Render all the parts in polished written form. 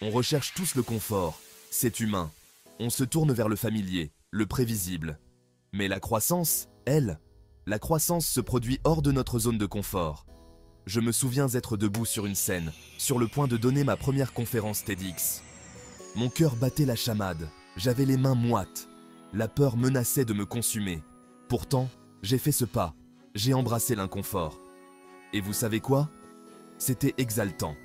On recherche tous le confort, c'est humain. On se tourne vers le familier, le prévisible. Mais la croissance, elle, la croissance se produit hors de notre zone de confort. Je me souviens être debout sur une scène, sur le point de donner ma première conférence TEDx. Mon cœur battait la chamade, j'avais les mains moites. La peur menaçait de me consumer. Pourtant, j'ai fait ce pas, j'ai embrassé l'inconfort. Et vous savez quoi? C'était exaltant.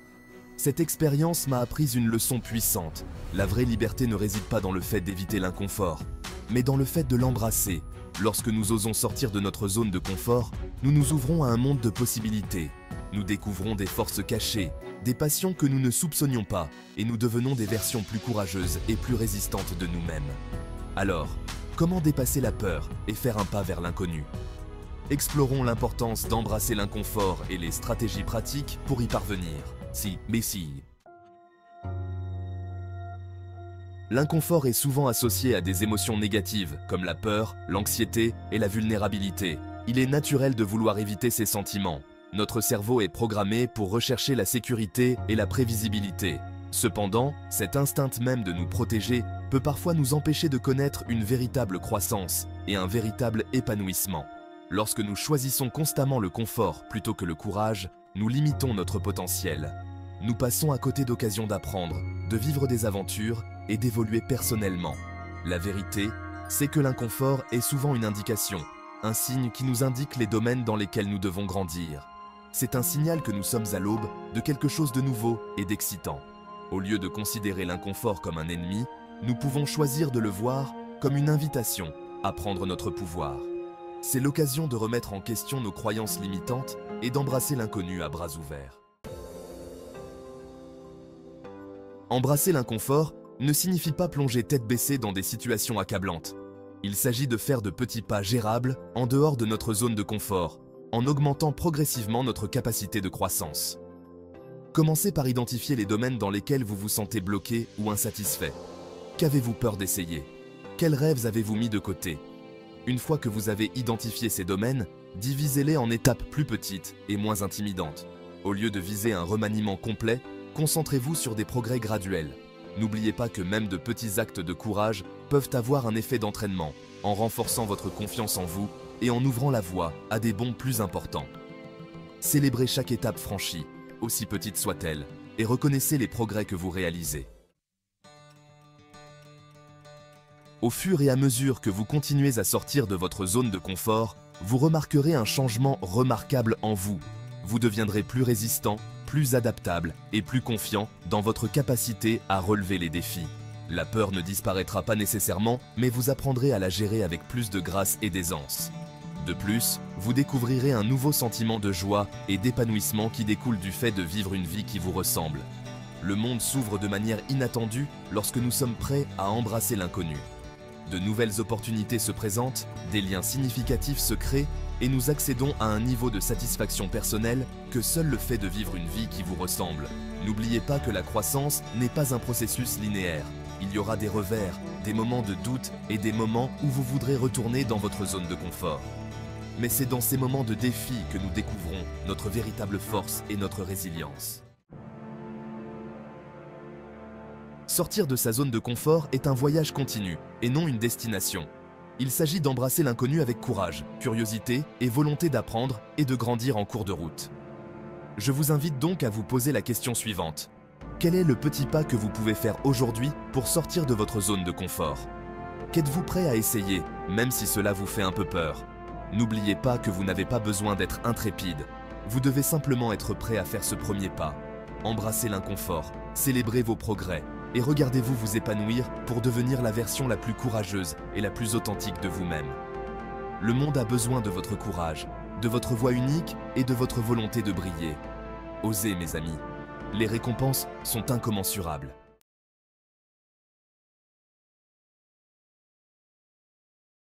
Cette expérience m'a appris une leçon puissante. La vraie liberté ne réside pas dans le fait d'éviter l'inconfort, mais dans le fait de l'embrasser. Lorsque nous osons sortir de notre zone de confort, nous nous ouvrons à un monde de possibilités. Nous découvrons des forces cachées, des passions que nous ne soupçonnions pas, et nous devenons des versions plus courageuses et plus résistantes de nous-mêmes. Alors, comment dépasser la peur et faire un pas vers l'inconnu? Explorons l'importance d'embrasser l'inconfort et les stratégies pratiques pour y parvenir. Si. L'inconfort est souvent associé à des émotions négatives, comme la peur, l'anxiété et la vulnérabilité. Il est naturel de vouloir éviter ces sentiments. Notre cerveau est programmé pour rechercher la sécurité et la prévisibilité. Cependant, cet instinct même de nous protéger peut parfois nous empêcher de connaître une véritable croissance et un véritable épanouissement. Lorsque nous choisissons constamment le confort plutôt que le courage, nous limitons notre potentiel. Nous passons à côté d'occasions d'apprendre, de vivre des aventures et d'évoluer personnellement. La vérité, c'est que l'inconfort est souvent une indication, un signe qui nous indique les domaines dans lesquels nous devons grandir. C'est un signal que nous sommes à l'aube de quelque chose de nouveau et d'excitant. Au lieu de considérer l'inconfort comme un ennemi, nous pouvons choisir de le voir comme une invitation à prendre notre pouvoir. C'est l'occasion de remettre en question nos croyances limitantes et d'embrasser l'inconnu à bras ouverts. Embrasser l'inconfort ne signifie pas plonger tête baissée dans des situations accablantes. Il s'agit de faire de petits pas gérables en dehors de notre zone de confort, en augmentant progressivement notre capacité de croissance. Commencez par identifier les domaines dans lesquels vous vous sentez bloqué ou insatisfait. Qu'avez-vous peur d'essayer? Quels rêves avez-vous mis de côté? Une fois que vous avez identifié ces domaines, divisez-les en étapes plus petites et moins intimidantes. Au lieu de viser un remaniement complet, concentrez-vous sur des progrès graduels. N'oubliez pas que même de petits actes de courage peuvent avoir un effet d'entraînement, en renforçant votre confiance en vous et en ouvrant la voie à des bonds plus importants. Célébrez chaque étape franchie, aussi petite soit-elle, et reconnaissez les progrès que vous réalisez. Au fur et à mesure que vous continuez à sortir de votre zone de confort, vous remarquerez un changement remarquable en vous. Vous deviendrez plus résistant, plus adaptable et plus confiant dans votre capacité à relever les défis. La peur ne disparaîtra pas nécessairement, mais vous apprendrez à la gérer avec plus de grâce et d'aisance. De plus, vous découvrirez un nouveau sentiment de joie et d'épanouissement qui découle du fait de vivre une vie qui vous ressemble. Le monde s'ouvre de manière inattendue lorsque nous sommes prêts à embrasser l'inconnu. De nouvelles opportunités se présentent, des liens significatifs se créent et nous accédons à un niveau de satisfaction personnelle que seul le fait de vivre une vie qui vous ressemble. N'oubliez pas que la croissance n'est pas un processus linéaire. Il y aura des revers, des moments de doute et des moments où vous voudrez retourner dans votre zone de confort. Mais c'est dans ces moments de défi que nous découvrons notre véritable force et notre résilience. Sortir de sa zone de confort est un voyage continu et non une destination. Il s'agit d'embrasser l'inconnu avec courage, curiosité et volonté d'apprendre et de grandir en cours de route. Je vous invite donc à vous poser la question suivante. Quel est le petit pas que vous pouvez faire aujourd'hui pour sortir de votre zone de confort? Qu'êtes-vous prêt à essayer, même si cela vous fait un peu peur? N'oubliez pas que vous n'avez pas besoin d'être intrépide. Vous devez simplement être prêt à faire ce premier pas. Embrassez l'inconfort, célébrez vos progrès et regardez-vous vous épanouir pour devenir la version la plus courageuse et la plus authentique de vous-même. Le monde a besoin de votre courage, de votre voix unique et de votre volonté de briller. Osez, mes amis. Les récompenses sont incommensurables.